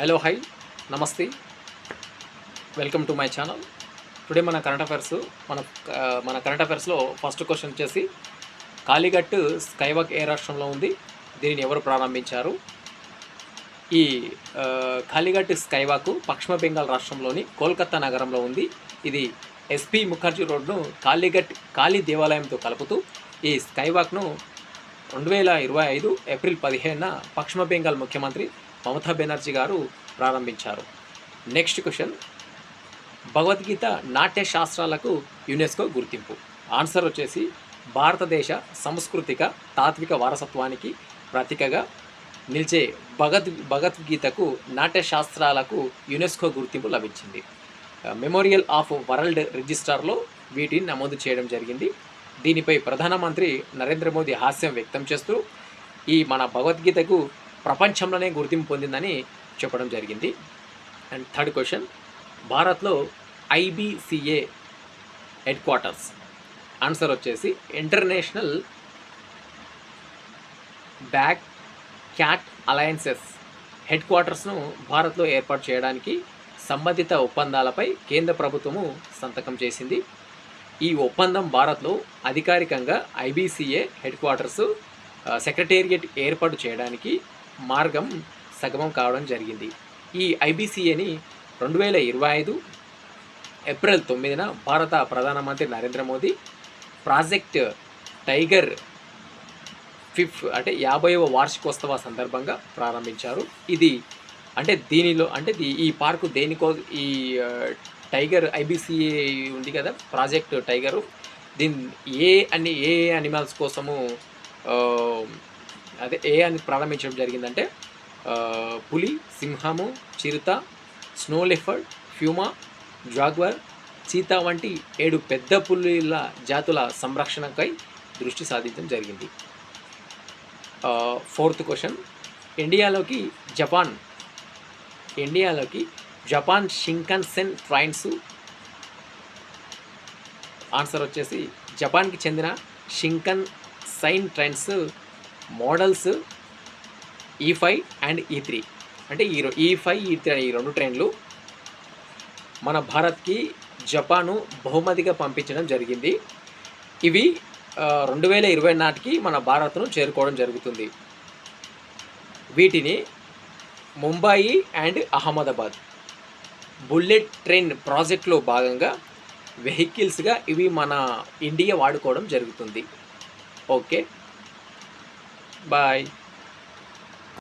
Hello hi నమస్తే welcome to my channel. Today మన current affairs మన కరెంట్ అఫైర్స్లో ఫస్ట్ క్వశ్చన్ వచ్చేసి కాళీఘట్ స్కైవాక్ ఏ రాష్ట్రంలో ఉంది, దీనిని ఎవరు ప్రారంభించారు? ఈ కాళీఘట్ స్కైవాక్ పశ్చిమ బెంగాల్ రాష్ట్రంలోని కోల్కతా నగరంలో ఉంది. ఇది ఎస్పీ ముఖర్జీ రోడ్ను కాళీ దేవాలయంతో కలుపుతూ ఈ స్కైవాక్ను 2025 ఏప్రిల్ 15న పశ్చిమ బెంగాల్ ముఖ్యమంత్రి మమతా బెనర్జీ గారు ప్రారంభించారు. నెక్స్ట్ క్వశ్చన్, భగవద్గీత నాట్య శాస్త్రాలకు యునెస్కో గుర్తింపు. ఆన్సర్ వచ్చేసి భారతదేశ సాంస్కృతిక తాత్విక వారసత్వానికి ప్రతీకగా నిలిచే భగవద్గీతకు నాట్య శాస్త్రాలకు యునెస్కో గుర్తింపు లభించింది. మెమోరియల్ ఆఫ్ వరల్డ్ రిజిస్టర్లో వీటిని నమోదు చేయడం జరిగింది. దీనిపై ప్రధానమంత్రి నరేంద్ర మోదీ హాస్యం వ్యక్తం చేస్తూ ఈ మన భగవద్గీతకు ప్రపంచంలోనే గుర్తింపు పొందిందని చెప్పడం జరిగింది. అండ్ థర్డ్ క్వశ్చన్, భారత్లో ఐబీసీఏ హెడ్ క్వార్టర్స్. ఆన్సర్ వచ్చేసి international big cat alliances head క్వార్టర్స్ను భారత్లో ఏర్పాటు చేయడానికి సంబంధిత ఒప్పందాలపై కేంద్ర ప్రభుత్వము సంతకం చేసింది. ఈ ఒప్పందం భారత్లో అధికారికంగా ఐబీసీఏ హెడ్ క్వార్టర్స్ సెక్రటేరియట్ ఏర్పాటు చేయడానికి మార్గం సగమం కావడం జరిగింది. ఈ ఐబీసీఏని 2025 ఏప్రిల్ 9న భారత ప్రధానమంత్రి నరేంద్ర మోదీ ప్రాజెక్ట్ టైగర్ 50వ వార్షికోత్సవ సందర్భంగా ప్రారంభించారు. ఇది దీనిలో ఈ పార్కు దేనికో ఈ టైగర్ ఐబీసీఏ ఉంది కదా ప్రాజెక్ట్ టైగరు, ఏ అనిమల్స్ కోసము అని ప్రారంభించడం జరిగిందంటే పులి, సింహము, చిరుత, snow leopard, puma, jaguar, cheetah వంటి 7 పెద్ద పులుల జాతుల సంరక్షణకై దృష్టి సాధించడం జరిగింది. ఫోర్త్ క్వశ్చన్, ఇండియాలోకి జపాన్ షింకన్సెన్ ట్రైన్స్. ఆన్సర్ వచ్చేసి జపాన్కి చెందిన షింకన్సైన్ trains models E5 and E3. E5, E3 ఈ 2 ట్రైన్లు మన భారత్కి జపాను బహుమతిగా పంపించడం జరిగింది. ఇవి 2020 నాటికి మన భారత్ను చేరుకోవడం జరుగుతుంది. వీటిని Mumbai and Ahmedabad bullet train ప్రాజెక్టులో భాగంగా వెహికల్స్గా ఇవి మన ఇండియా వాడుకోవడం జరుగుతుంది. Okay, bye.